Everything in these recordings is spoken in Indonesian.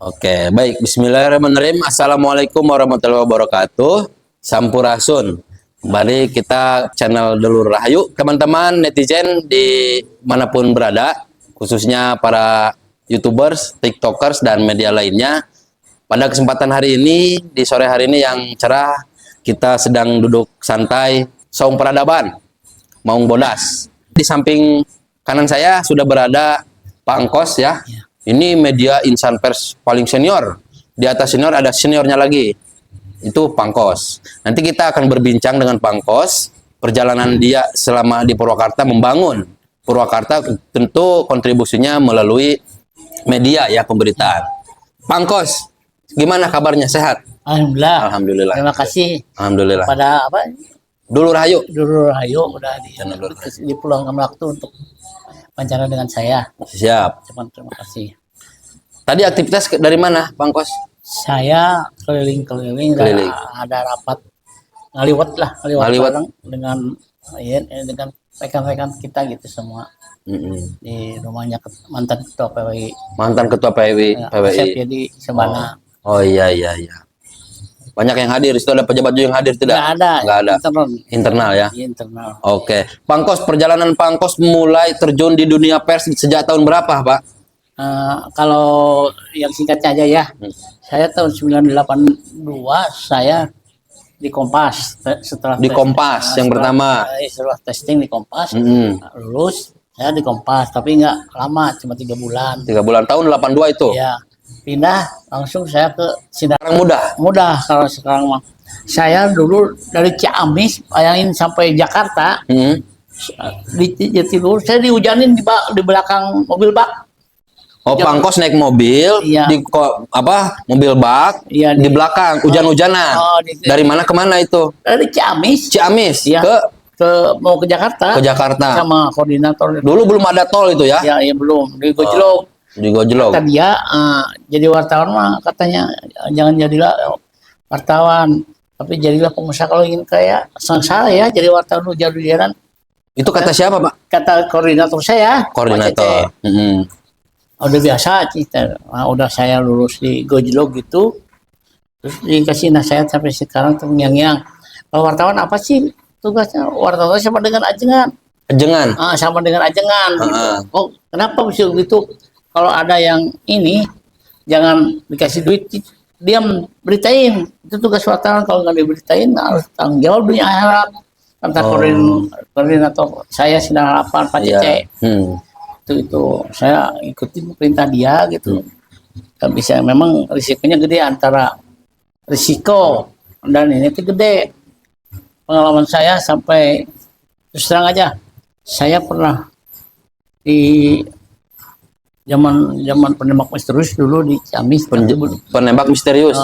Oke, baik. Bismillahirrahmanirrahim. Assalamualaikum warahmatullahi wabarakatuh. Sampurasun. Kembali kita channel Dulur Rahayu. Teman-teman netizen di manapun berada, khususnya para YouTubers, TikTokers, dan media lainnya. Pada kesempatan hari ini, di sore hari ini yang cerah, kita sedang duduk santai, saung peradaban, Maung Bodas. Di samping kanan saya sudah berada Pak Engkos ya. Ini media insan pers paling senior. Di atas senior ada seniornya lagi. Itu Pangkos. Nanti kita akan berbincang dengan Pangkos. Perjalanan dia selama di Purwakarta membangun Purwakarta, tentu kontribusinya melalui media ya, pemberitaan. Pangkos, gimana kabarnya? Sehat? Alhamdulillah. Alhamdulillah. Terima kasih Alhamdulillah. pada Dulur Rahayu. Dulur Rahayu udah Dulur dipulangkan waktu untuk wawancara dengan saya. Siap. Terima kasih. Tadi aktivitas dari mana, Pangkos? Saya keliling-keliling, Keliling. ada rapat ngaliwat Ngaliwat. bareng dengan rekan-rekan kita gitu semua di rumahnya mantan ketua PWI. Mantan ketua PWI. Asep jadi Sebana. Oh iya. Banyak yang hadir. Itu ada pejabat juga yang hadir tidak? Nggak ada. Internal ya. Internal. Oke. Pangkos, perjalanan Pangkos mulai terjun di dunia pers sejak tahun berapa, Pak? Kalau yang singkatnya aja ya, saya tahun 1982 saya di Kompas setelah Di Kompas yang pertama. Setelah testing di Kompas, lulus saya di Kompas, tapi nggak lama, cuma 3 bulan. 3 bulan, tahun 82 itu. Ya, pindah langsung saya ke Sinar. Sekarang mudah. Kalau sekarang mah. Saya dulu dari Ciamis, bayangin sampai Jakarta, di Jatiluhur, saya dihujanin di belakang mobil bak. Oh, Pangkos naik mobil, Iya. mobil bak, Iya, di belakang, hujan-hujanan. Dari mana ke mana itu? Dari Ciamis. Ciamis, Iya. Mau ke Jakarta. ke Jakarta. Sama koordinator. Dulu belum ada tol itu ya? Ya, belum. Di Gojlok. Di Gojlok. Kata dia, jadi wartawan mah katanya jangan jadilah wartawan, tapi jadilah pengusaha kalau ingin kaya. Salah ya, jadi wartawan hujan-hujanan. Itu kata siapa, Pak? Kata koordinator saya. Koordinator. Pak Cece. Udah biasa kita, udah saya lulus di Gojlok gitu, terus dikasih nasihat sampai sekarang terngiang-ngiang. Kalau wartawan apa sih tugasnya? Wartawan sama dengan ajengan. Ajengan. Sama dengan ajengan. Gitu. Oh, kenapa bisa begitu? Kalau ada yang ini, jangan dikasih duit, diam, beritain. Itu tugas wartawan. Kalau nggak diberitain, harus tanggung jawab dunia akhirat. Kata koordinator saya Sinar Harapan, Pak Cece. Itu saya ikutin perintah dia gitu. Gak bisa, memang risikonya gede, antara risiko dan ini tuh gede. Pengalaman saya sampai terus terang aja, saya pernah di zaman penembak misterius dulu di Ciamis. Penembak misterius.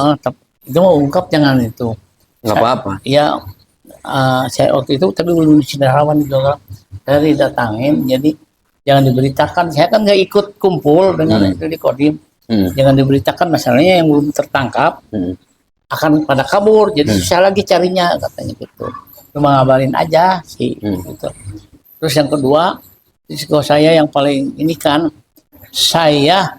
Itu mau ungkap jangan itu. Nggak apa-apa. Iya, saya waktu itu tapi belum di Sindarawan juga. Saya didatangin, jadi jangan diberitakan. Saya kan nggak ikut kumpul dengan itu di Kodim. Jangan diberitakan, masalahnya yang belum tertangkap akan pada kabur. Jadi susah lagi carinya, katanya gitu. Cuma ngabarin aja sih. Gitu. Terus yang kedua, risiko saya yang paling ini kan, saya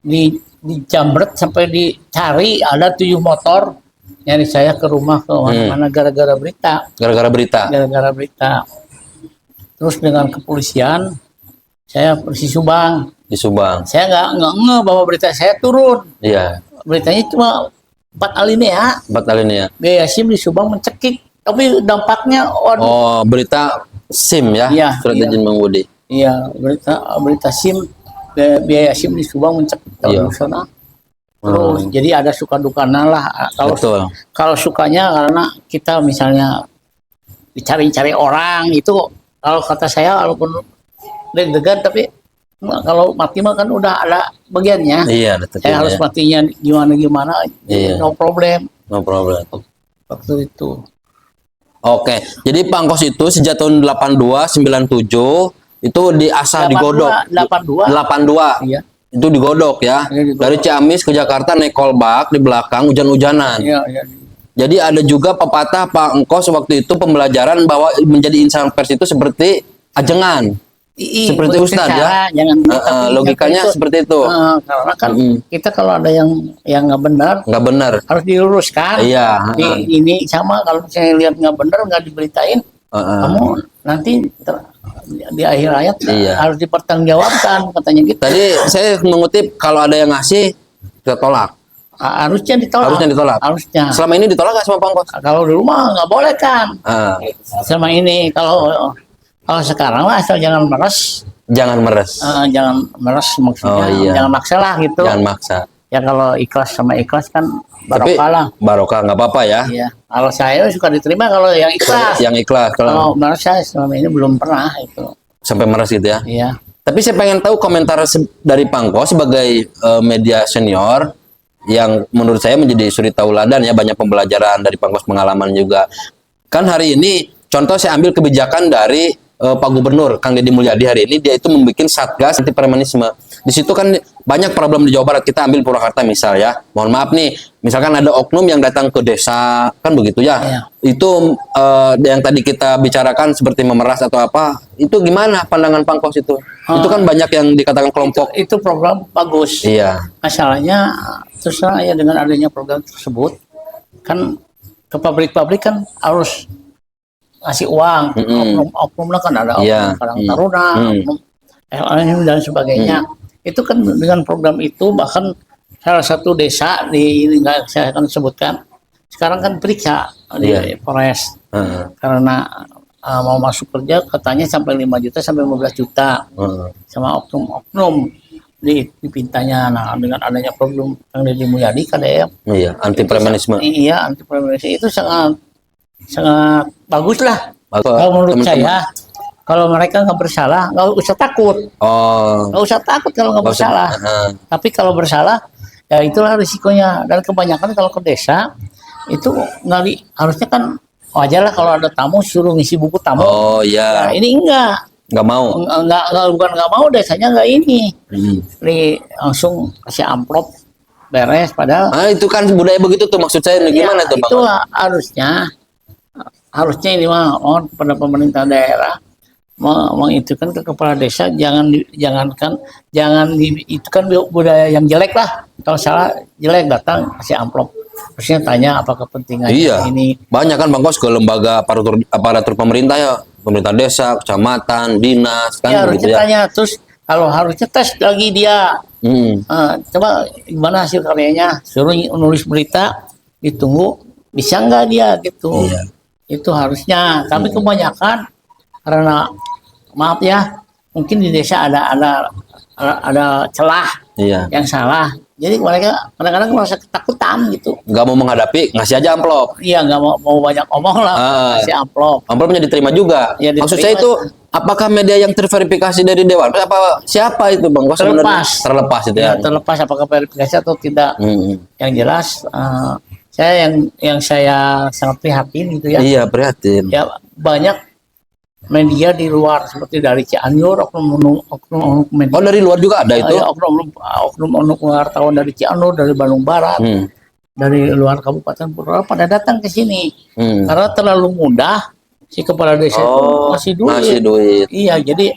di jambret sampai dicari, ada 7 motor nyari saya ke rumah ke mana-mana gara-gara berita. Gara-gara berita. Terus dengan kepolisian, saya di Subang. Saya nggak bahwa berita saya turun. Iya. Beritanya cuma 4 alinea. Biaya SIM di Subang mencekik. Tapi dampaknya, waduh. Oh, berita SIM ya? Iya, Surat izin mengemudi. Iya, berita SIM, biaya SIM di Subang mencekik. Terus jadi ada suka dukanya lah. Kalau sukanya karena kita misalnya dicari-cari orang itu, kalau kata saya walaupun deg-degan, tapi kalau mati mah kan udah ada bagiannya. Iya, saya harus matinya gimana no problem waktu itu. Oke, jadi Pangkos itu sejak tahun 82 97 itu diasah digodok. 82 Iya. Itu digodok ya. Dari Ciamis ke Jakarta naik kolbak di belakang, hujan-hujanan. Iya. Jadi ada juga pepatah Pak Engkos waktu itu pembelajaran bahwa menjadi insan pers itu seperti ajengan. seperti Ustadz ya. Jangan tapi logikanya itu, seperti itu. Karena kan kita kalau ada yang nggak benar harus diluruskan. Iya. Ini sama kalau misalnya lihat nggak benar nggak diberitain, kamu nanti di akhir ayat harus dipertanggungjawabkan katanya gitu. Tadi saya mengutip kalau ada yang ngasih kita tolak. Harusnya ditolak. Harusnya. Selama ini ditolak nggak sama Pangkos? Kalau di rumah nggak boleh kan. Selama ini kalau sekarang lah asal jangan meres. Jangan meres maksudnya. Jangan maksa lah gitu. Jangan maksa. Ya kalau ikhlas sama ikhlas kan barokah lah. Barokah nggak apa-apa ya. Iya. Kalau saya suka diterima kalau yang ikhlas. Yang ikhlas. Kalau meres saya selama ini belum pernah itu. Sampai meres gitu ya. Iya. Tapi saya pengen tahu komentar dari Pangkos sebagai media senior yang menurut saya menjadi suri tauladan ya, banyak pembelajaran dari Pangkos, pengalaman juga. Kan hari ini contoh saya ambil kebijakan dari Pak Gubernur Kang Deddy Mulyadi hari ini, dia itu membuat satgas anti premanisme. Di situ kan banyak problem di Jawa Barat. Kita ambil Purwakarta misal ya. Mohon maaf nih, misalkan ada oknum yang datang ke desa, kan begitu ya. Iya. Itu yang tadi kita bicarakan seperti memeras atau apa. Itu gimana pandangan Pangkos itu? Itu kan banyak yang dikatakan kelompok. Itu program bagus. Iya. Masalahnya terus ya dengan adanya program tersebut kan ke pabrik-pabrik kan harus ngasih uang, oknum lah kan ada oknum Karang Taruna, oknum LN dan sebagainya. Itu kan dengan program itu bahkan salah satu desa di ini nggak saya akan sebutkan sekarang kan periksa di Polres karena mau masuk kerja katanya sampai 5 juta sampai 15 juta sama oknum dipintanya. Nah dengan adanya program yang Deddy Mulyadi kan ya anti premanisme. Iya anti premanisme itu sangat bagus lah. Kalau menurut saya, kalau mereka nggak bersalah, nggak usah takut. Nggak usah takut kalau nggak bersalah. Tapi kalau bersalah, ya itulah risikonya. Dan kebanyakan kalau ke desa, itu harusnya kan wajar lah kalau ada tamu suruh ngisi buku tamu. Nah, ini nggak mau. Bukan nggak mau, desanya nggak ini. Langsung kasih amplop beres padahal. Itu kan budaya begitu tuh, maksud saya gimana tuh Bang? Itu harusnya ini mohon kepada pemerintah daerah mengitukan ke kepala desa jangan itu kan budaya yang jelek lah. Kalau salah jelek datang kasih amplop. Terusnya tanya apa kepentingannya ini. Banyak kan Bang Kos ke lembaga aparatur pemerintah ya, pemerintah desa, kecamatan, dinas kan harusnya tanya terus kalau harusnya tes lagi dia. Coba gimana hasil karyanya, suruh nulis berita, ditunggu bisa nggak dia gitu. Itu harusnya, tapi kebanyakan karena maaf ya, mungkin di desa ada celah yang salah. Jadi mereka kadang-kadang merasa ketakutan gitu. Nggak mau menghadapi, ngasih aja amplop. Iya, nggak mau banyak omong lah, ngasih amplop. Amplopnya diterima juga. Ya, maksud saya itu, apakah media yang terverifikasi dari Dewan? Siapa itu Bang? Terlepas itu ya. Terlepas apakah verifikasi atau tidak. Yang jelas. Yang saya sangat prihatin gitu ya. Iya, prihatin. Ya banyak media di luar seperti dari Cianjur, oknum media. Dari luar juga ada itu. Oknum wartawan dari Cianjur, dari Bandung Barat, dari luar Kabupaten Purwakarta pada datang ke sini. Karena terlalu mudah si kepala desa itu ngasih duit. Iya, jadi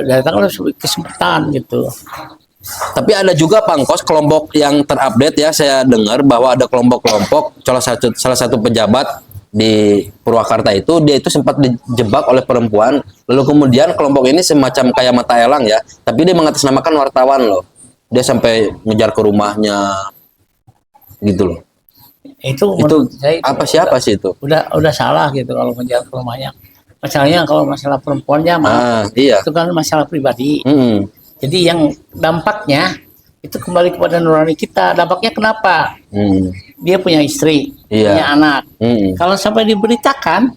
datang oleh kesempatan gitu. Tapi ada juga Pangkos kelompok yang terupdate ya, saya dengar bahwa ada kelompok-kelompok salah satu pejabat di Purwakarta itu dia itu sempat dijebak oleh perempuan, lalu kemudian kelompok ini semacam kayak mata elang ya, tapi dia mengatasnamakan wartawan loh. Dia sampai ngejar ke rumahnya gitu loh. Itu siapa sih itu? Udah salah gitu kalau ngejar ke rumahnya. Masalahnya kalau masalah perempuannya itu kan masalah pribadi. Jadi yang dampaknya itu kembali kepada nurani kita. Dampaknya kenapa? Dia punya istri, punya anak. Kalau sampai diberitakan,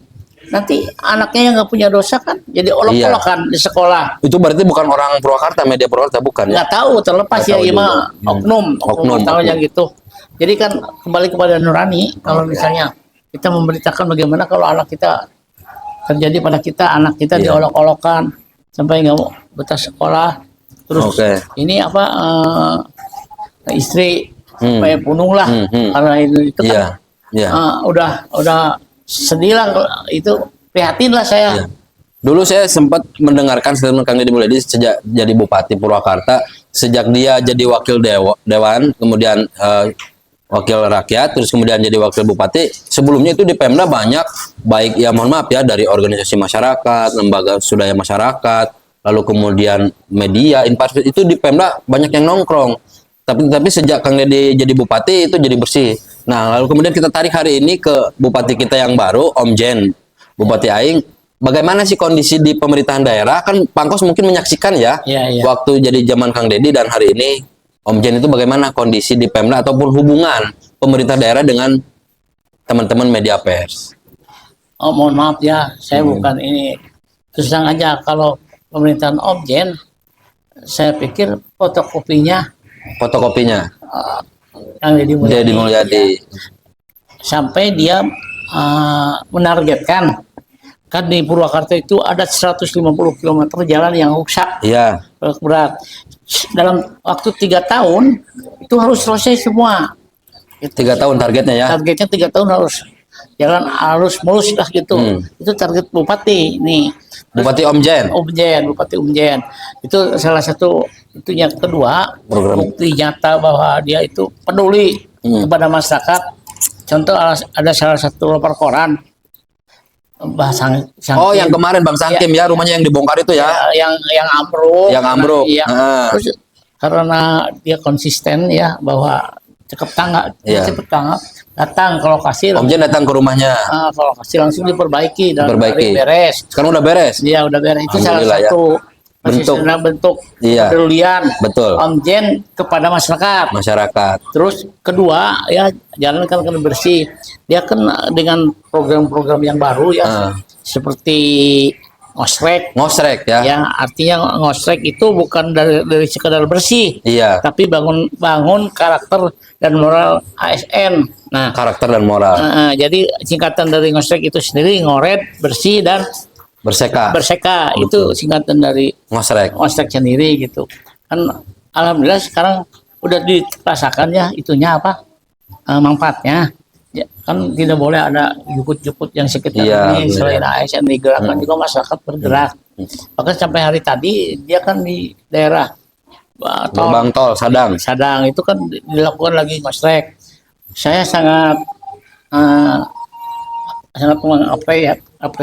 nanti anaknya yang nggak punya dosa kan jadi olok-olokan di sekolah. Itu berarti bukan orang Purwakarta, media Purwakarta bukan ya? Nggak tahu, terlepas ya oknum yang gitu. Jadi kan kembali kepada nurani. Kalau misalnya kita memberitakan bagaimana kalau anak kita terjadi pada kita, anak kita diolok-olokan sampai nggak mau betah sekolah. Terus ini istri supaya bunuh lah karena itu kan udah sedih lah, itu prihatin lah saya. Dulu saya sempat mendengarkan statement Kang Deddy Mulyadi sejak jadi Bupati Purwakarta, sejak dia jadi wakil dewan, kemudian wakil rakyat, terus kemudian jadi wakil bupati. Sebelumnya itu di Pemda banyak, baik ya mohon maaf ya dari organisasi masyarakat, lembaga swadaya masyarakat, lalu kemudian media, infrastruktur itu di Pemda banyak yang nongkrong. Tapi sejak Kang Deddy jadi bupati itu jadi bersih. Nah, lalu kemudian kita tarik hari ini ke bupati kita yang baru, Om Jen, Bupati Aing. Bagaimana sih kondisi di pemerintahan daerah? Kan Pangkos mungkin menyaksikan ya, Iya. waktu jadi zaman Kang Deddy dan hari ini Om Jen itu bagaimana kondisi di Pemda ataupun hubungan pemerintah daerah dengan teman-teman media pers? Oh, mohon maaf ya, saya bukan ini. Terus terang aja kalau pemerintahan Om Jen, saya pikir fotokopinya yang Deddy Deddy Mulyadi. sampai dia menargetkan, kan di Purwakarta itu ada 150 km jalan yang rusak Iya, berat. Dalam waktu 3 tahun itu harus selesai semua. 3 tahun targetnya ya. Targetnya 3 tahun harus jalan harus mulus lah gitu. Itu target bupati nih. Bupati Om Jen. Bupati Umjen. Itu salah satu. Itu yang kedua, Program. bukti nyata bahwa dia itu peduli kepada masyarakat. Contoh ada salah satu lapor koran Sangkim. Oh, yang kemarin Bang Sangkim ya, rumahnya yang dibongkar itu ya. Yang ambruk. Yang ambruk. Iya. Heeh. Terus karena dia konsisten ya bahwa cepet tanggap datang ke lokasi. Om Jen datang ke rumahnya. Ke lokasi langsung diperbaiki dan beres. Sekarang udah beres. Iya, udah beres. Itu salah Alhamdulillah ya. satu bentuk iya, kepedulian betul. Om Jen kepada masyarakat. Terus kedua ya jalan kan bersih. Dia kan dengan program-program yang baru ya seperti ngosrek ya. Ya, artinya ngosrek itu bukan dari sekedar bersih. Iya. Tapi bangun karakter dan moral ASN. Nah, karakter dan moral. Jadi singkatan dari ngosrek itu sendiri ngoret, bersih dan berseka itu singkatan dari ngosrek sendiri gitu kan. Alhamdulillah sekarang udah dirasakan ya itunya apa manfaatnya ya, kan tidak boleh ada jukut-jukut yang sekitar ini. Selain ASN digerakkan juga masyarakat bergerak. Bahkan sampai hari tadi dia kan di daerah tol Sadang itu kan dilakukan lagi ngosrek. Saya sangat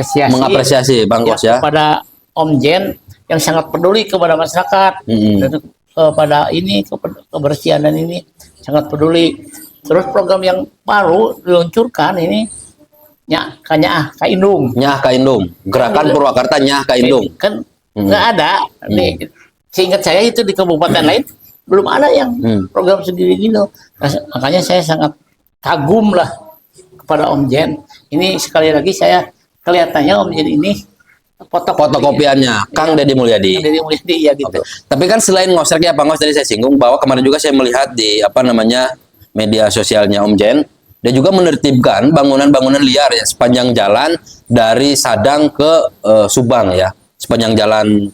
mengapresiasi Bang Kos ya kepada Om Jen yang sangat peduli kepada masyarakat dan kepada kebersihan dan ini sangat peduli. Terus program yang baru diluncurkan ini Nyah Kaindung, gerakan Purwakarta Nyah Kaindung kan nggak ada. Seingat saya itu di kabupaten lain belum ada yang program sendiri gitu. Makanya saya sangat kagum lah kepada Om Jen. Ini sekali lagi saya kelihatannya Om Jen ini fotokopiannya Kang Deddy Mulyadi. Ya gitu. Tapi kan selain ngosreknya Bang Ngos tadi saya singgung bahwa kemarin juga saya melihat di media sosialnya Om Jen, dia juga menertibkan bangunan-bangunan liar ya sepanjang jalan dari Sadang ke Subang ya. Sepanjang jalan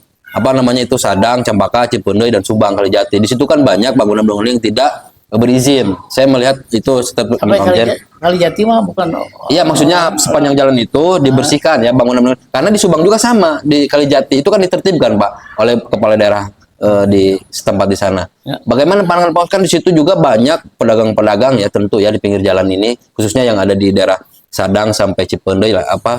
itu Sadang, Cempaka, Cipeundeuy dan Subang Kalijati. Di situ kan banyak bangunan-bangunan yang tidak berizin. Saya melihat itu setiap Kalijati mah bukan. Iya, maksudnya sepanjang jalan itu dibersihkan ya bangunan-bangunan. Karena di Subang juga sama, di Kalijati itu kan ditertibkan Pak oleh kepala daerah di setempat di sana. Ya. Bagaimana pandangan Pak? Kan di situ juga banyak pedagang-pedagang ya tentu ya di pinggir jalan ini, khususnya yang ada di daerah Sadang sampai Cipeundeuy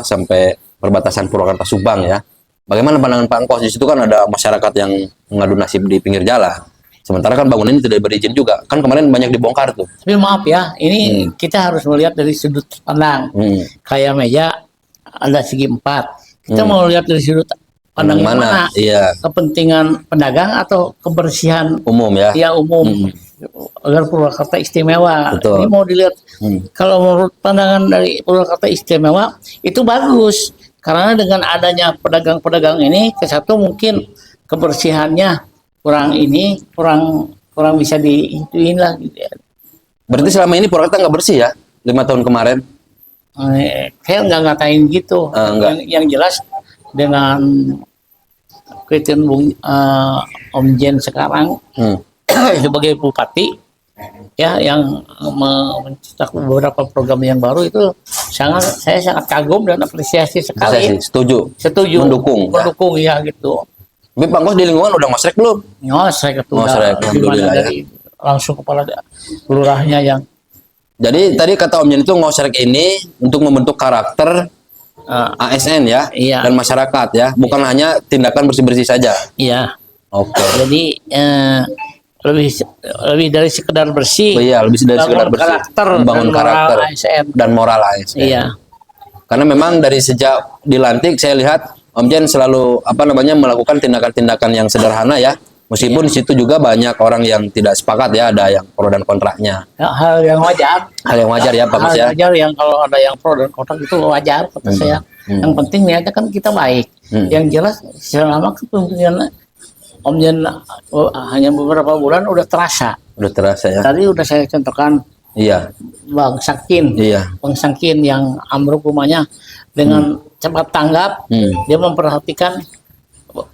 sampai perbatasan Purwakarta Subang ya. Bagaimana pandangan Pak Engkos? Di situ kan ada masyarakat yang mengadu nasib di pinggir jalan. Sementara kan bangunan ini tidak berizin juga. Kan kemarin banyak dibongkar tuh. Tapi maaf ya, ini kita harus melihat dari sudut pandang. Kayak meja ada segi 4. Kita mau lihat dari sudut pandang mana? Iya. Kepentingan pedagang atau kebersihan umum ya? Iya, umum. Agar Purwakarta istimewa. Betul. Ini mau dilihat. Kalau menurut pandangan dari Purwakarta istimewa itu bagus. Karena dengan adanya pedagang-pedagang ini, kesatu mungkin kebersihannya kurang bisa diituin lah gitu ya. Berarti selama ini Purwakarta nggak bersih ya 5 tahun kemarin? Saya nggak ngatain gitu. Yang jelas dengan kriteria Om Jen sekarang sebagai bupati ya yang mencetak beberapa program yang baru itu saya sangat kagum dan apresiasi sekali. Setuju. Mendukung ya gitu. Tapi Pak Kos di lingkungan udah ngosrek belum? Ngosrek itu alhamdulillah ya. Langsung kepala lurahnya yang. Jadi tadi kata Om Jen itu ngosrek ini untuk membentuk karakter ASN ya, dan masyarakat ya, bukan hanya tindakan bersih-bersih saja. Iya. Oke. Jadi lebih dari sekedar bersih. Iya, lebih dari sekedar bersih. Membangun karakter dan moral ASN. Iya. Karena memang dari sejak dilantik saya lihat Om Jen selalu melakukan tindakan-tindakan yang sederhana ya. Meskipun di situ juga banyak orang yang tidak sepakat ya, ada yang pro dan kontraknya. Hal yang wajar. Hal yang wajar ya Pak Mas ya. Wajar yang kalau ada yang pro dan kontra itu wajar kata saya. Yang penting niatnya kan kita baik. Yang jelas selama kepemimpinan Om Jen hanya beberapa bulan udah terasa. Udah terasa ya. Tadi udah saya contohkan. Iya. Bang Sakin. Iya. Bang Sakin yang ambruk rumahnya dengan cepat tanggap, dia memperhatikan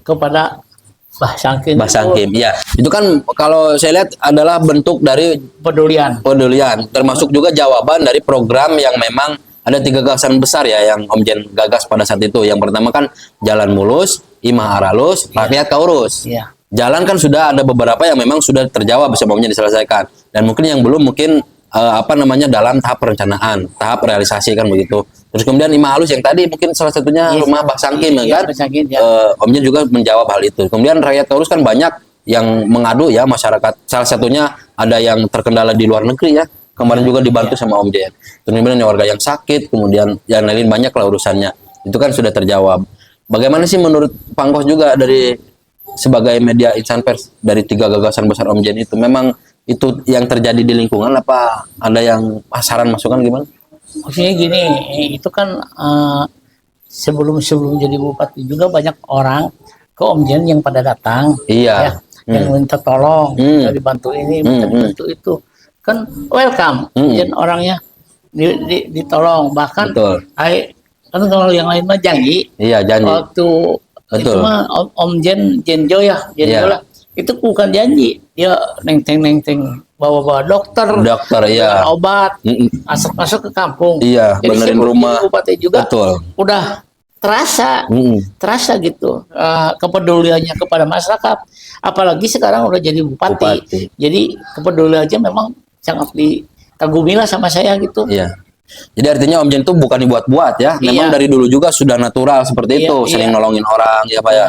kepada Bah Sangkim, ya. Itu kan kalau saya lihat adalah bentuk dari pedulian, termasuk juga jawaban dari program yang memang ada 3 gagasan besar ya yang Om Jen gagas pada saat itu. Yang pertama kan jalan mulus, imah aralus, rakyat kaurus. Jalan kan sudah ada beberapa yang memang sudah terjawab bersama Om Jen diselesaikan, dan mungkin yang belum mungkin dalam tahap perencanaan, tahap realisasi kan begitu. Terus kemudian imah halus yang tadi mungkin salah satunya rumah Bah Sangkim kan. Om Jen juga menjawab hal itu. Kemudian rakyat kaurus kan banyak yang mengadu ya masyarakat. Salah satunya ada yang terkendala di luar negeri ya. Kemarin juga dibantu sama Om Jen. Kemudian warga yang sakit, kemudian yang lain banyak lah urusannya. Itu kan sudah terjawab. Bagaimana sih menurut Pangkos juga dari sebagai media insan pers dari 3 gagasan besar Om Jen itu, memang itu yang terjadi di lingkungan apa ada yang saran masukan gimana? Maksudnya gini, itu kan sebelum jadi bupati juga banyak orang ke Om Jen yang pada datang, ya, yang minta tolong, minta dibantu ini, minta dibantu itu, kan welcome, Jen orangnya ditolong, bahkan kan kalau yang lain mah janji, waktu itu mah Om Jen Jo ya, lah, itu bukan janji, dia neng-teng bawa dokter obat, masuk ke kampung. Jadi benerin rumah. Bupati juga udah terasa gitu kepeduliannya kepada masyarakat. Apalagi sekarang udah jadi bupati. Jadi kepeduliannya memang sangat dikagumi lah sama saya gitu. Iya. Jadi artinya Om Jen itu bukan dibuat-buat ya. Memang dari dulu juga sudah natural seperti itu, sering nolongin orang ya Pak ya.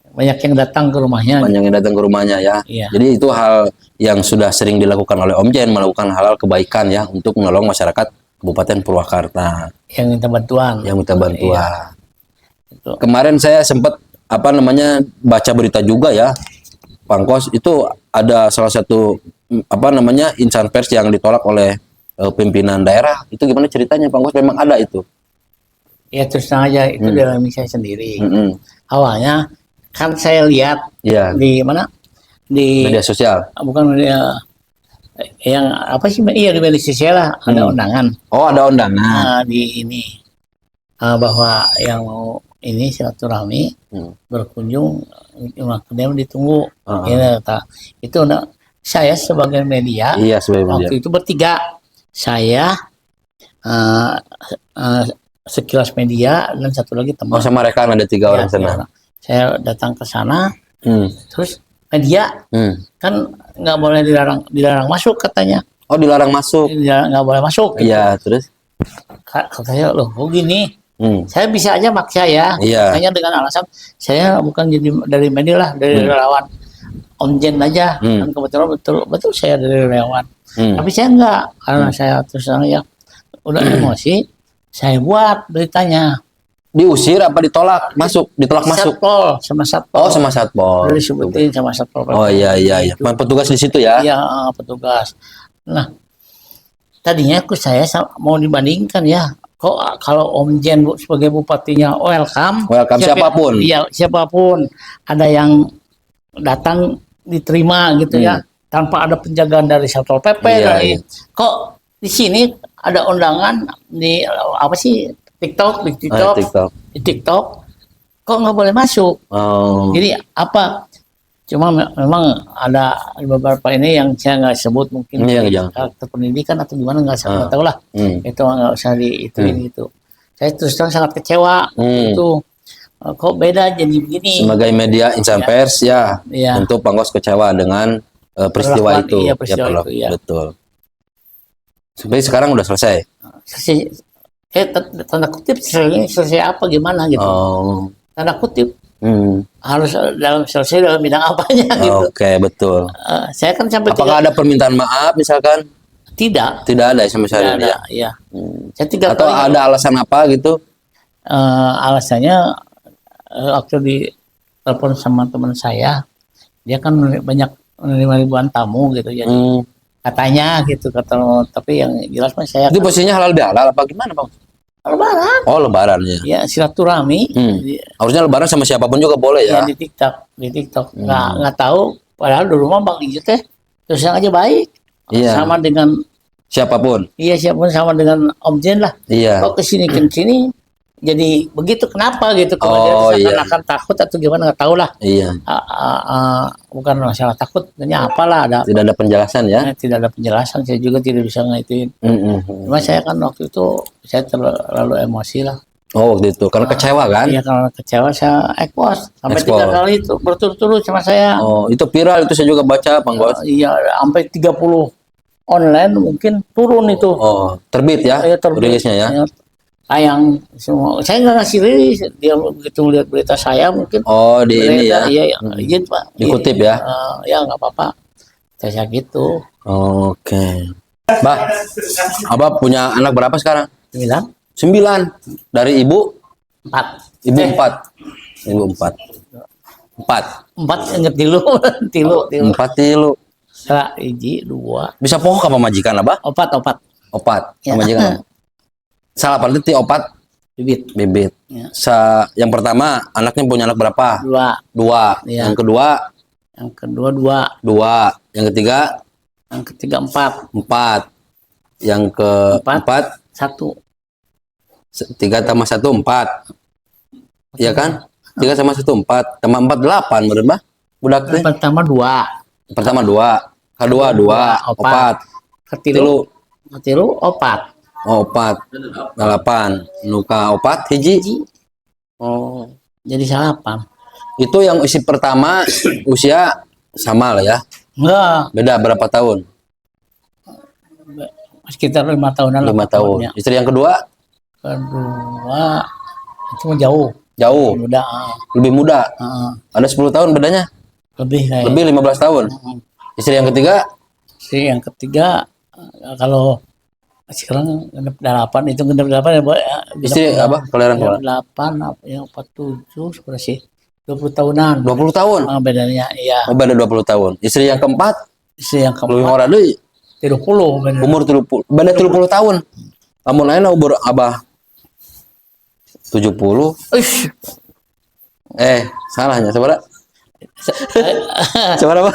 Banyak yang datang ke rumahnya. Ya. Jadi itu hal yang sudah sering dilakukan oleh Om Jen, melakukan hal-hal kebaikan ya untuk menolong masyarakat Kabupaten Purwakarta. Yang minta bantuan. Kemarin saya sempat baca berita juga ya, Pangkos itu ada salah satu insan pers yang ditolak oleh pimpinan daerah. Itu gimana ceritanya Pangkos? Memang ada itu? Ya terus aja itu dalam saya sendiri. Awalnya kan saya lihat di mana di media sosial, bukan media yang apa sih, iya di media sosial lah, ada undangan. Ada undangan di ini bahwa yang mau ini silaturahmi berkunjung, kemudian ditunggu. Itu saya sebagai media, waktu itu bertiga, saya sekilas media dan satu lagi teman. Sama rekan ada 3 orang sana. Saya datang ke sana, terus media kan nggak boleh dilarang masuk katanya. Dilarang masuk? Nggak boleh masuk. Iya, gitu. Terus? Kata saya, loh, gini, saya bisa aja maksa ya, hanya dengan alasan saya bukan jadi dari media lah, dari relawan Om Jen aja, kan kebetulan betul saya dari relawan. Tapi saya enggak, karena saya terus terang ya udah emosi, saya buat beritanya. Diusir apa ditolak masuk? Ditolak masuk? Sama satpol. Sama satpol. Udah disebutin sama satpol. Iya. Petugas di situ ya? Iya, petugas. Nah, tadinya saya mau dibandingkan ya. Kok kalau Om Jen sebagai bupatinya welcome siapapun. Iya, siapapun. Ada yang datang diterima gitu ya, tanpa ada penjagaan dari Satpol PP. Kok di sini ada undangan di apa sih? TikTok, kok nggak boleh masuk. Jadi apa? Cuma memang ada beberapa ini yang saya nggak sebut mungkin Iya, jangan. karakter pendidikan atau gimana nggak tahu lah. Itu nggak usah diituin gitu. Saya terus terang sangat kecewa itu kok beda jadi begini. Sebagai media insan pers ya, Iya. tentu Pangkos kecewa dengan peristiwa Perlakuan, itu. iya, peristiwa itu, iya. Betul. Sampai sekarang udah selesai. Tanda kutip selesai apa gimana gitu. Oh. Tanda kutip Hmm. harus selesai dalam bidang apanya gitu. Oke, betul. Saya kan sampai Apakah ada permintaan maaf misalkan? tidak Tidak ada sama sekali tidak ada ya. ya. Saya 3 Atau kali ada alasan apa gitu? alasannya waktu di telepon sama teman saya, dia kan banyak menerima ribuan tamu gitu, jadi katanya gitu kata, tapi yang jelas mah saya Itu posisinya halal bihalal apa gimana, Bang? lebaran Oh, lebaran ya. ya silaturahmi Harusnya lebaran sama siapapun juga boleh ya. ya di TikTok nggak tahu, padahal di rumah Bang Ijo teh terus yang aja baik sama dengan Siapapun. iya siapapun, sama dengan Om Jen lah. Iya. Kok kesini jadi begitu, kenapa gitu? Kemudian akan takut atau gimana, nggak tahu lah. Iya. Bukan masalah takut, hanya apalah ada. Tidak ada penjelasan ya. Tidak ada penjelasan, saya juga tidak bisa ngituin. Cuma saya kan waktu itu saya terlalu emosi lah. Oh, waktu itu karena kecewa kan? Iya, karena kecewa saya expose sampai 3 kali itu berturut-turut sama saya. Oh, itu viral, itu saya juga baca, Bang Bos. Iya, sampai 30 online mungkin turun itu. Oh, terbit ya? Iya, terbit. Rilisnya ya. Tayang semua. Saya nggak ngasih rilis, dia begitu lihat berita saya mungkin. Oh, di ini ya. Iya, izin Pak. Dikutip ya. Ya nggak apa-apa. Saya gitu. Oke. Bah, Abah punya anak berapa sekarang? 9. 9. Dari ibu? 4. Ibu 4. Ibu 4. 4 inget tilu. tilu. 4 tilu. Salah, hiji, 2. Bisa pohon apa majikan, Abah? Opat. Opat. Ya. Majikan. Salah berarti opat Bibit. Ya. Yang pertama anaknya punya anak berapa? 2. Ya. Yang kedua? Yang kedua 2. 2. Yang ketiga? Yang ketiga 4. 4. Yang keempat? 1. 3 tambah 1 4. Iya kan? 3 sama 1 4. Tambah 4 8 menurut Mbah? Budak teh. Pertama 2. Pertama 2. Kedua 2. 4. Ketilu 4. Oh, 4. 8. Nuka 4 hiji. Oh, jadi 8. Itu yang isi pertama usia sama lah ya. Enggak. Beda berapa tahun? Sekitar 5 tahunan. 5 tahun. Istri yang kedua? Kedua itu jauh. Muda. Lebih muda. Ada 10 tahun bedanya? Lebih 15 tahun. Istri yang ketiga? Istri yang ketiga kalau sekarang genep 8 itu genep 8 ya, Boy. Istri apa? Kelahiran 8 yang 47 seberapa sih? 20 tahunan. 20 tahun. Bedanya iya. Oh, beda 20 tahun. Istri yang keempat? Istri yang keempat. Lebih orang deui. 30 umur 30. Beda 30 tahun. Lamun lain umur Abah 70. Salahnya seberapa? Seberapa?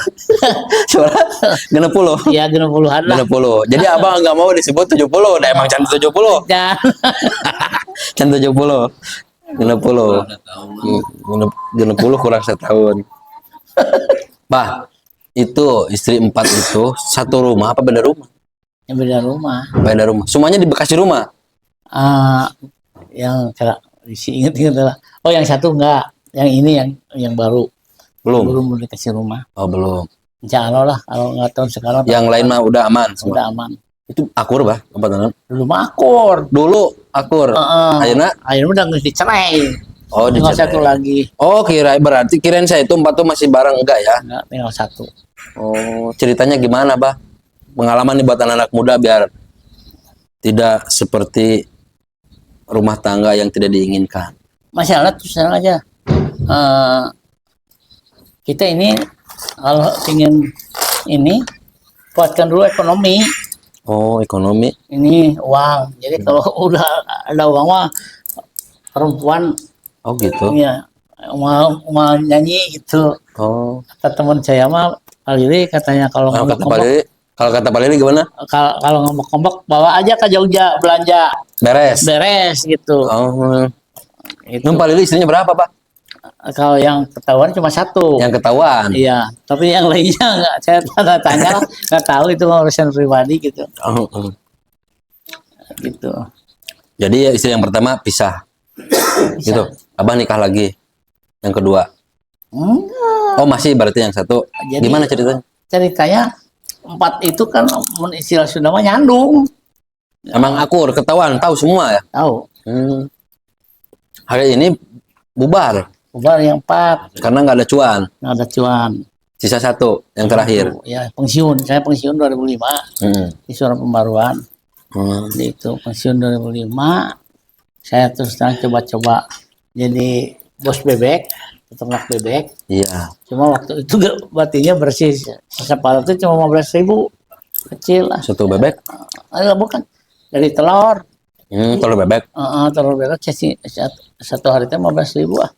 Seberapa? 60. Iya, 60-an lah. 60. Jadi Abah nggak mau disebut 70. Udah emang can 70. Can 70. 60. 60 kurang setahun. Bah, itu istri 4 itu satu rumah apa beda rumah? Yang beda rumah. Beda rumah. Semuanya di Bekasi rumah. Yang ingat lah. Oh, yang satu enggak. Yang ini yang baru. Belum dikasih rumah. Oh, belum. Insya Allah lah, kalau nggak tahu sekarang. Yang lain mah udah aman. Udah aman. Itu akur bah, apa namanya? Dulu mah akur. Ayeuna udah dicerai. Oh, tinggal satu lagi. Oh, berarti kirain saya itu 4 tuh masih bareng enggak ya? Enggak, tinggal 1. Oh, ceritanya gimana, Bah? Pengalaman nih buat anak-anak muda biar tidak seperti rumah tangga yang tidak diinginkan. Masalah terus aja. Kita ini kalau ingin ini kuatkan dulu ekonomi. Oh, ekonomi. Ini uang. Jadi kalau udah ada uang mah perempuan. Oh, gitu. Iya, mau nyanyi gitu. Oh. Kata teman saya mah Palili katanya kalau kata Palili gimana? Kalau ngomong-ngomong bawa aja ke Jogja belanja. Beres gitu. Oh. Itu. Palili istrinya berapa, Pak? Kalau yang ketahuan cuma satu. Yang ketahuan. Iya, tapi yang lainnya nggak. Saya tanya nggak tahu, itu urusan pribadi gitu. Oh, oh. Gitu. Jadi istri yang pertama pisah. Gitu. Abah nikah lagi. Yang kedua. Enggak. Oh, masih berarti yang satu. Jadi, Gimana ceritanya? Ceritanya 4 itu kan istilah Sunda mah nyandung. Emang akur, ketahuan, tahu semua ya? Tahu. Hari ini bubar Bubar yang 4, karena nggak ada cuan. nggak ada cuan. Sisa satu yang terakhir. Ya, pensiun. Saya pensiun 2005 di Suara Pembaruan. Jadi itu pensiun 2005. Saya terus terang coba-coba jadi bos bebek, peternak bebek. Iya. Cuma waktu itu batinya bersih. Separuh itu cuma 15.000. Kecil lah. Satu bebek. Bukan. Dari telur. Telur bebek. Telur bebek satu hari itu 15.000 ah.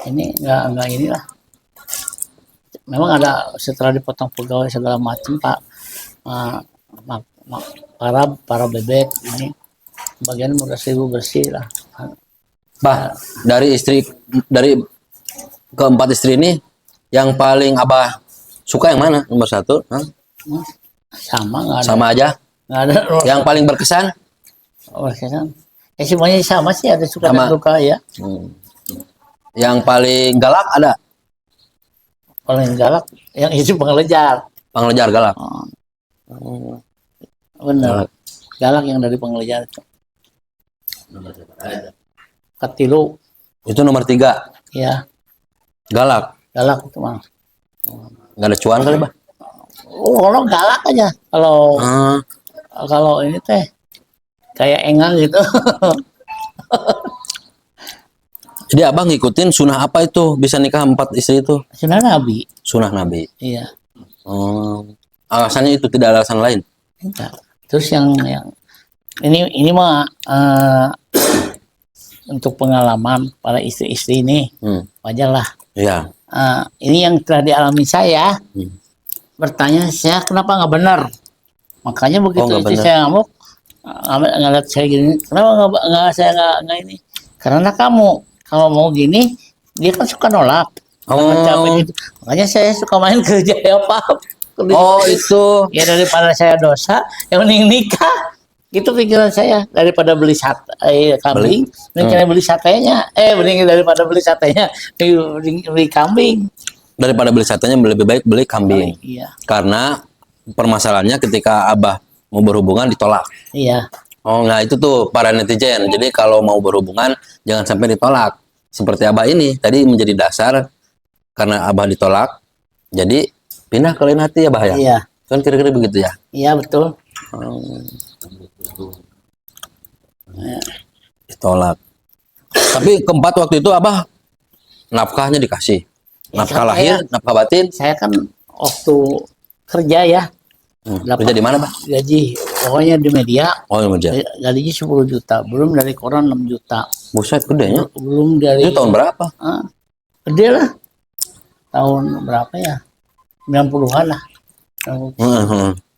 Ini enggak inilah. Memang ada setelah dipotong pegawai segala macam Pak. Para bebek ini bagian 15.000 bersih lah. Bah, dari keempat istri ini yang paling Abah suka yang mana? Nomor 1? Sama nggak ada. Sama aja. Nggak ada. Yang paling berkesan? Berkesan. Semuanya sama sih, ada suka Sama. dan duka ya. Yang paling galak ada? Paling galak yang itu pengelejar. Pengelejar galak. Benar. Galak yang dari pengelejar itu. Katilu. Itu nomor 3. Ya, Galak. galak itu mah. Nggak ada cuan kali, Bah? Kalau galak aja. Kalau ini teh kayak engang gitu. Jadi Abah ngikutin sunnah apa itu bisa nikah 4 istri itu? Sunnah Nabi. Sunnah Nabi. Iya. Alasannya itu, tidak ada alasan lain? Enggak. Terus yang ini mah untuk pengalaman para istri-istri ini wajar lah. Iya. Ini yang telah dialami saya. Bertanya saya kenapa nggak benar. Makanya begitu nggak istri benar. saya ngamuk, ngeliat saya gini, kenapa nggak saya nggak ini? Karena kamu kalau mau gini, dia kan suka nolak. Capek gitu. Makanya saya suka main kerja ya Pak. Oh itu. Ya daripada saya dosa, yang mending nikah. Gitu pikiran saya. Daripada beli kambing, mending beli satenya. Mending daripada beli satenya, beli kambing. Daripada beli satenya lebih baik beli kambing. Iya. Karena permasalahannya ketika Abah mau berhubungan ditolak. Iya. Oh, nah itu tuh para netizen. Jadi kalau mau berhubungan jangan sampai ditolak. Seperti Abah ini tadi menjadi dasar karena Abah ditolak. Jadi pindah ke lain hati ya, Bah ya. Iya. Kan kira-kira begitu ya. Iya betul. Ditolak. Tapi keempat waktu itu Abah nafkahnya dikasih. Nafkah lahir, nafkah batin. Saya kan waktu kerja ya. Kerja di mana, Bah? Gaji pokoknya di media. Oh, di media. Gajinya 10 juta, belum dari koran 6 juta. Buset, gedenya. Belum dari. Itu tahun berapa? Gede lah. Tahun berapa ya? 90-an lah.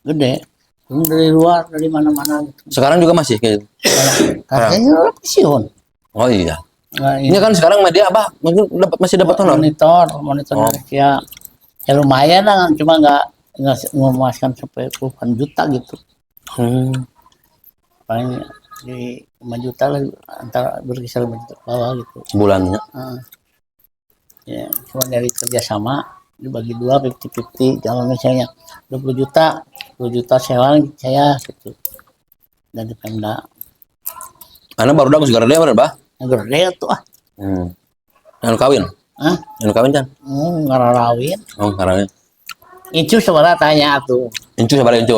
Gede. Belum dari luar, dari mana-mana gitu. Sekarang juga masih kayak gitu. Katanya udah pensiun. Oh iya. Nah, Ini kan sekarang media Abah masih dapat honor. Monitor ya lumayan lah, cuma nggak memuaskan sampai puluhan juta gitu. Paling di 5 juta lah, antara berkisar 5 juta bawah gitu. Bulannya. Ya, cuma dari kerjasama dibagi 2, 50-50. Kalau misalnya 20 juta, 10 juta sewa saya gitu. Dari Pemda. Karena baru dapat segala dia berapa? Gede tuh ah. Yang kawin? Yang kawin kan? Ngararawin. Oh, karena Itu sebenarnya tanya tuh. Incu sabar Incu.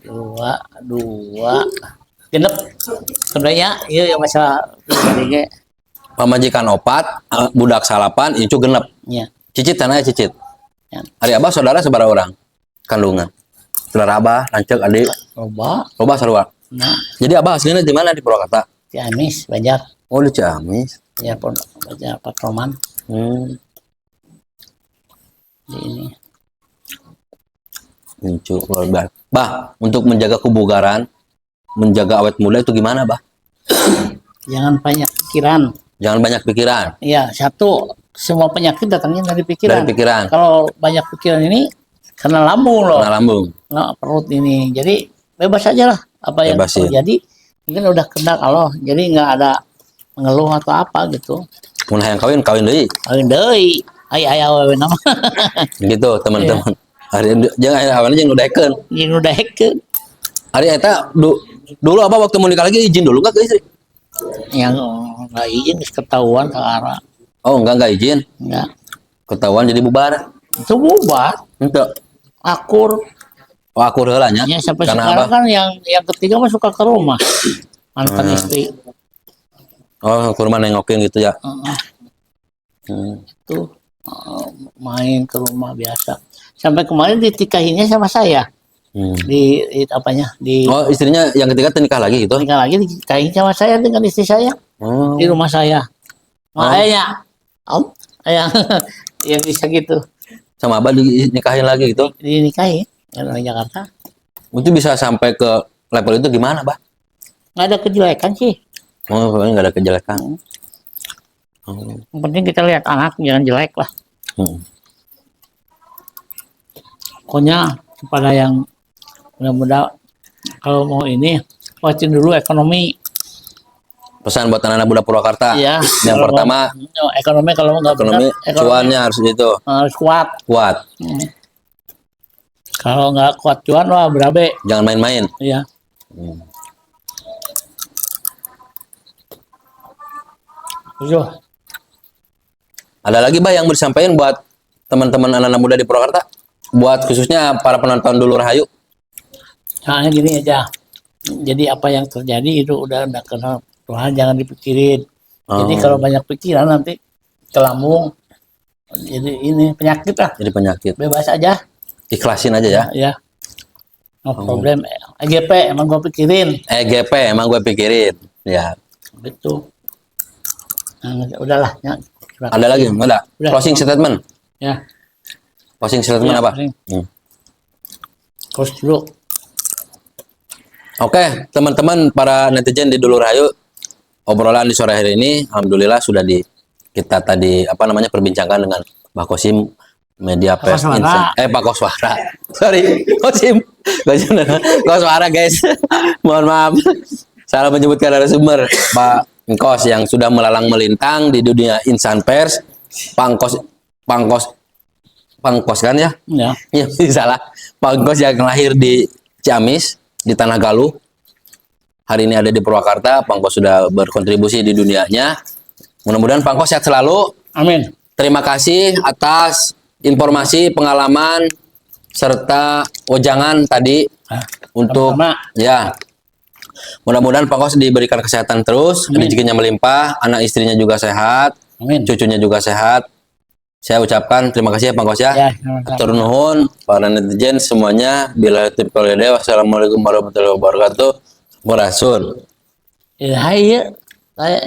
Dua. Genep. Sebenarnya iya masalah ini. Pamajikan opat, budak salapan, Incu genep. Iya. Cicit tanah cicit. Ya. Ari Abah saudara seberapa orang? Kandungan. Saudara Abah, lancek adik. Loba sarua. Nah, Jadi Abah aslinya di mana di Purwakarta? Ciamis, Banjar. Oh, di Ciamis. Ya pun Banjar Patroman. Di ini. Incu luar biasa. Bah, untuk menjaga kebugaran, menjaga awet muda itu gimana, Bah? Jangan banyak pikiran. Jangan banyak pikiran. Iya, satu semua penyakit datangnya dari pikiran. Dari pikiran. Kalau banyak pikiran ini karena lambung loh, Kena lambung. nah, perut ini. Jadi bebas aja lah apa yang Bebasin. terjadi. Mungkin udah kendak Allah, jadi nggak ada mengeluh atau apa gitu. Mun hayang kawin deui. Kawin deui, aya awewe nama. Gitu teman-teman. Hari jangan awalnya jangan udahekeun. Jeung udah heke Hari eta dulu apa waktu mau nikah lagi izin dulu enggak ke istri? yang nggak izin geus ketahuan ke arah. Oh, enggak izin. Enggak. Ketahuan jadi bubar. Itu bubar, Henteu. akur. Oh, aku heula nya. Ya sampai Karena sekarang apa? kan yang ketiga mah suka ke rumah mantan istri. Oh, kurma nengokin gitu ya. Heeh. Hmm. Tuh main ke rumah biasa. Sampai kemarin ditikahinya sama saya Hmm. di apanya di Oh, istrinya yang ketiga nikah lagi gitu. nikah lagi ditikahin sama saya dengan istri saya Oh. di rumah saya. Makanya om yang yang bisa gitu Sama Abah dinikahin lagi gitu. dinikahin orang Jakarta. Itu bisa sampai ke level itu gimana, Bah? Nggak ada kejelekan sih. Oh, pokoknya nggak ada kejelekan. Oh. Yang penting kita lihat anak jangan jelek lah. Hmm. Pokoknya kepada yang mudah-mudahan kalau mau ini kuatin dulu ekonomi. Pesan buat anak-anak muda Purwakarta. Ya, Yang kalau pertama, mau, ekonomi kalau nggak ekonomi benar, cuannya harus itu harus kuat. kuat. Kalau nggak kuat cuan wah berabe. Jangan main-main. Ya. Tujuh. Ada lagi, Bah, yang mau disampaikan buat teman-teman anak-anak muda di Purwakarta? Buat khususnya para penonton Dulu Rahayu. Soalnya gini aja. Jadi apa yang terjadi itu udah kenal Tuhan, jangan dipikirin. Jadi kalau banyak pikiran nanti ke lambung. Jadi ini penyakit lah. Jadi penyakit. Bebas aja. Ikhlasin aja ya. Ya. No problem. EGP emang gue pikirin. EGP emang gue pikirin. Ya. Gitu. Nah, udahlah. Ya. Ada lagi? Ada. Udah. Closing statement. Ya. Closing statement Ya, apa? closing. Terus dulu. Oke, teman-teman para netizen di Dulu Rahayu, obrolan di sore hari ini alhamdulillah sudah kita tadi perbincangkan dengan Mbah Kosim media Pak pers Koswara. Pak Koswara. Sorry, Kosim. Koswara, guys. Mohon maaf. Salah menyebutkan narasumber Pak Engkos yang sudah melalang melintang di dunia insan pers. Pangkos kan ya? Ya. Ya, salah. Pak Engkos yang lahir di Ciamis, di Tanah Galuh. Hari ini ada di Purwakarta. Pak Engkos sudah berkontribusi di dunianya. Mudah-mudahan Pak Engkos sehat selalu. Amin. Terima kasih atas informasi, pengalaman, serta wejangan tadi untuk sama-sama. ya. Mudah-mudahan Pak Engkos diberikan kesehatan terus, Amin. rezekinya melimpah, anak istrinya juga sehat, Amin. cucunya juga sehat. Saya ucapkan terima kasih ya Pak Engkos ya. Ya, sama-sama. Atur nuhun para netizen semuanya. Bila tip kolede, wassalamualaikum warahmatullahi wabarakatuh. Murasun. Ya, saya